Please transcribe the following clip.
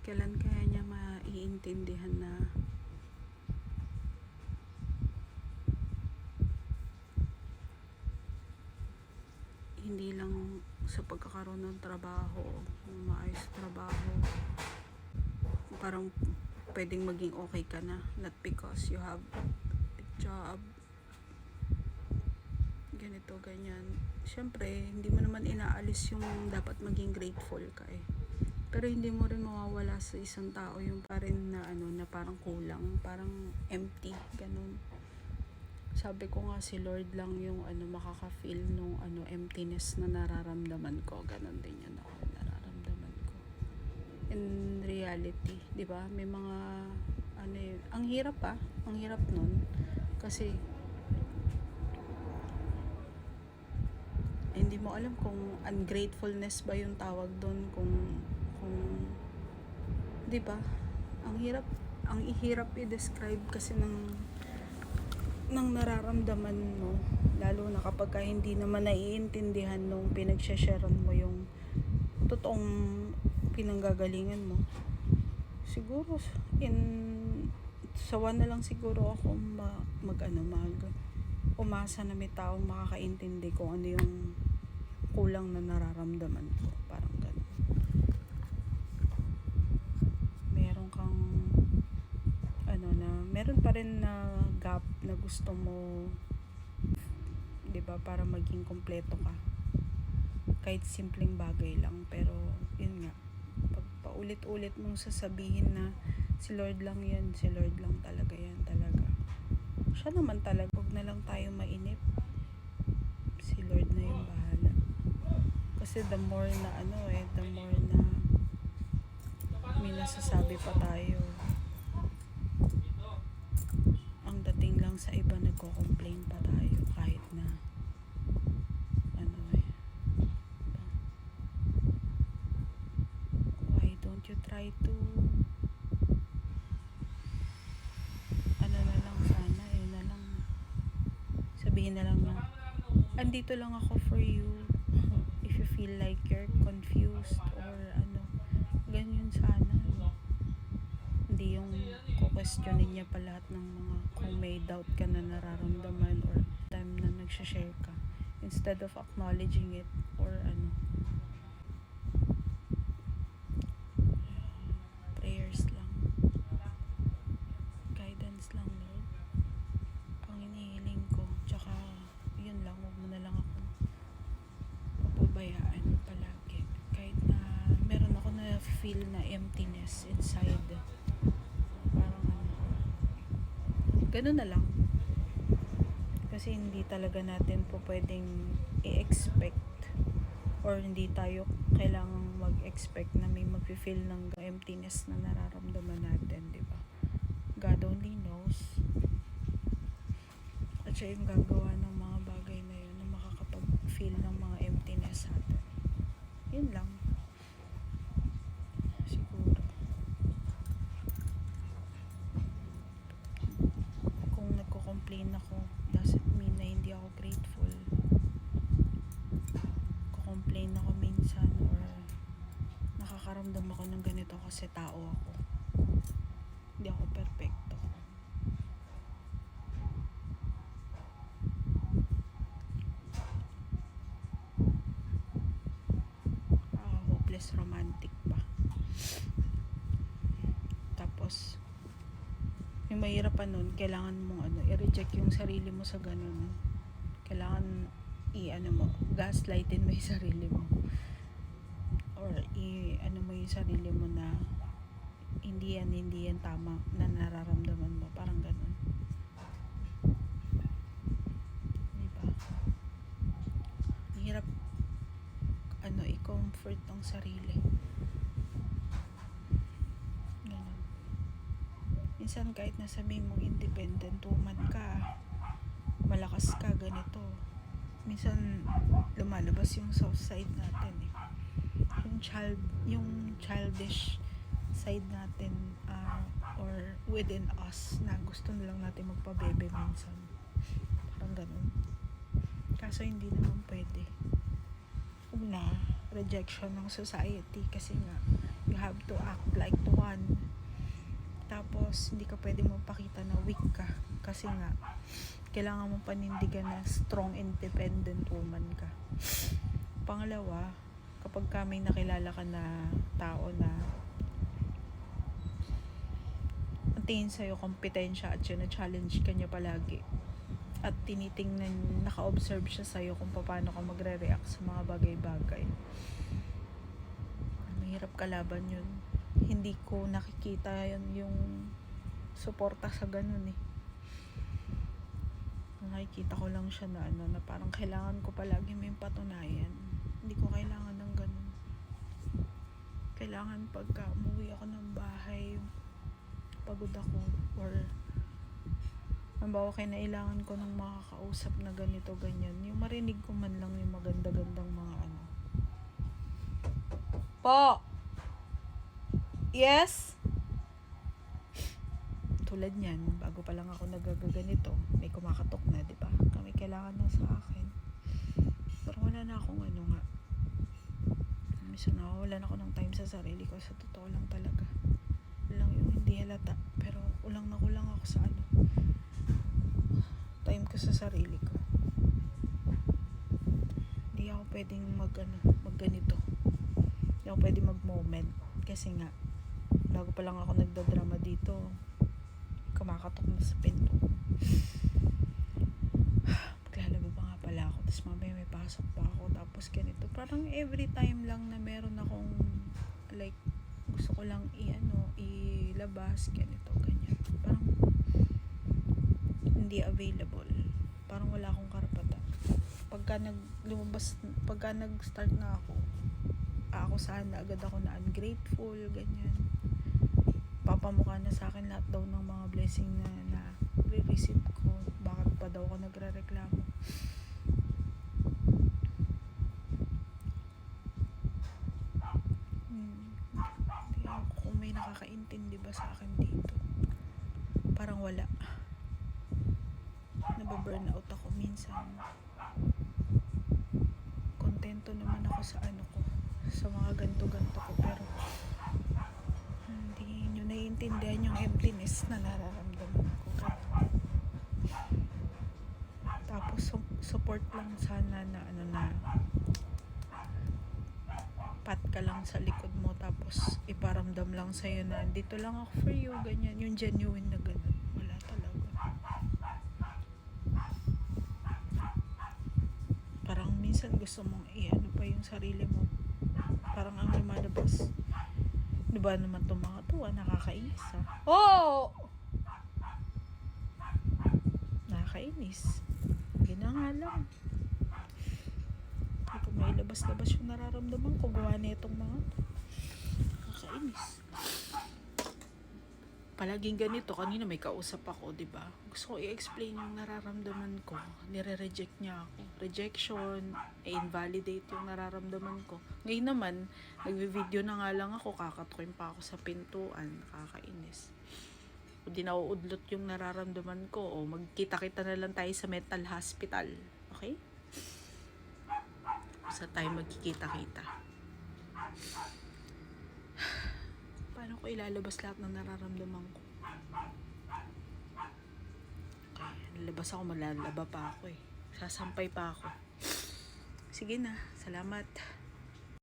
Kailan kaya niya maiintindihan na hindi lang sa pagkakaroon ng trabaho, ng maayos trabaho, parang pwedeng maging okay ka na, not because you have a job, ganito, ganyan. Siyempre, hindi mo naman inaalis yung dapat maging grateful ka eh. Pero hindi mo rin mawawala sa isang tao yung parin na na parang kulang, parang empty, ganun. Sabi ko nga si Lord lang yung makaka-feel nung emptiness na nararamdaman ko. Ganun din yun ako nararamdaman ko. In reality, 'di ba? May mga ang hirap ang hirap nun kasi hindi mo alam kung ungratefulness ba yung tawag doon, kung 'di ba? Ang ihirap i-describe kasi ng nararamdaman mo, lalo na kapag hindi naman naiintindihan nung pinagsha-sharean mo yung totoong pinanggagalingan mo. Siguro sawa na lang siguro ako umasa na may taong makakaintindi kung ano yung kulang na nararamdaman ko, parang ganun. Meron pa rin na gap na gusto mo, 'di ba, para maging kumpleto ka. Kahit simpleng bagay lang, pero yun nga, pag paulit-ulit mong sasabihin na si Lord lang yan, si Lord lang talaga yan, talaga. Siya naman talaga, huwag na lang tayo mainip. Si Lord na yung bahala. Kasi the more na may nasasabi pa tayo, ang dating lang sa iba, nagko-complain pa tayo kahit na why don't you try to sabihin na lang na andito lang ako for you if you feel like you're confused or ganyan sana. Hindi yung questionin niya pa lahat ng mga, kung may doubt ka na nararamdaman or time na nagsha-share ka, instead of acknowledging it or prayers lang, guidance lang, Lord, ang hinihiling ko. Tsaka yun lang, huwag mo na lang ako papabayaan palagi kahit na meron ako na feel na emptiness inside. Parang ganun na lang, kasi hindi talaga natin po pwedeng i-expect, or hindi tayo kailangang mag-expect na may mag-feel ng emptiness na nararamdaman natin, di ba? God only knows. At siya yung gagawa ng mga bagay na yun, na makakapag-feel ng mga emptiness natin. Yun lang. Siguro. Kung nagko-complain ako, doesn't mean na hindi ako grateful. Complain ako minsan or nakakaramdam ako ng ganito kasi tao ako. Hindi ako perfecto. Hopeless romantic pa. Tapos yung mahirap pa nun, kailangan mong i-reject yung sarili mo sa ganun. Kailangan gaslightin mo yung sarili mo, or mo yung sarili mo na hindi yan tama na nararamdaman mo, parang ganun, diba? Hirap i-comfort ang sarili, ganun. Minsan kahit nasabihin mong independent woman ka, malakas ka, ganito, minsan lumalabas yung soft side natin yung childish side natin, or within us, na gusto na lang natin magpabebe minsan, parang ganun. Kaso hindi naman pwede. Una, rejection ng society, kasi nga you have to act like one. Tapos, hindi ka pwedeng magpakita na weak ka. Kasi nga, kailangan mong panindigan na strong, independent woman ka. Pangalawa, kapag may nakilala ka na tao na ang tingin sa'yo kompetensya at yun, na-challenge ka niya palagi. At tinitingnan, naka-observe siya sa'yo kung paano ka magre-react sa mga bagay-bagay. Mahirap kalaban yun. Hindi ko nakikita yun yung suporta sa ganun eh. Nakikita ko lang siya na na parang kailangan ko palagi may patunayan. Hindi ko kailangan ng ganun. Kailangan pagka umuwi ako ng bahay, pagod ako, or halimbawa kinailangan ko ng makakausap na ganito, ganyan. Yung marinig ko man lang yung maganda-gandang mga ano. Po! Yes? Tulad niyan, bago pa lang ako nagagaganito, may kumakatok na, di ba? Kami kailangan na sa akin. Pero wala na akong ano nga. So, wala na ako ng time sa sarili ko. Sa totoo lang talaga. Lang yung hindi halata. Pero kulang ako sa ano. Time ko sa sarili ko. Hindi ako pwedeng magganito. Hindi ako pwedeng mag-moment. Kasi nga, bago pa lang ako nagdadrama dito, kumakatok na sa pinto. Maglalaba pa nga pala ako. Tapos mamaya may pasok pa ako. Tapos ganito. Parang every time lang na meron akong like, gusto ko lang ilabas, ganito, ganyan. Parang hindi available. Parang wala akong karapatan. Pagka nag-start na ako sana agad ako na ungrateful, ganyan. Papamukha na sa akin lahat daw ng mga blessing na re-receive ko. Bakit pa daw ako nagre-reklamo? Hindi ako kung may nakakaintindi ba sa akin dito. Parang wala. Nababurnout ako minsan. Kontento naman ako sa sa mga ganto-ganto ko, pero hindi nyo naiintindihan yung emptiness na nararamdaman ko. Tapos support lang sana na pat ka lang sa likod mo, tapos iparamdam lang sa'yo na dito lang ako for you, ganyan. Yung genuine na ganun, wala talaga. Parang minsan gusto mong pa yung sarili mo. Parang ang lumalabas. Diba naman itong mga to, nakakainis ha? Oh! Nakakainis. Gina nga lang. Hindi ko may labas-labas yung nararamdaman ko. Gawa na itong mga to. Nakakainis. Palaging ganito, kanina may kausap ako, diba? Gusto ko i-explain yung nararamdaman ko. Nire-reject niya ako. Rejection, invalidate yung nararamdaman ko. Ngayon naman, nagvi-video na nga lang ako, kakatukin pa ako sa pintuan, nakakainis. O di nauudlot yung nararamdaman ko, o magkita-kita na lang tayo sa mental hospital. Okay? Sa tayo magkikita-kita. Paano ko ilalabas lahat ng nararamdaman ko? Okay, lalabas ako, malalaba pa ako eh. Sasampay pa ako. Sige na, salamat.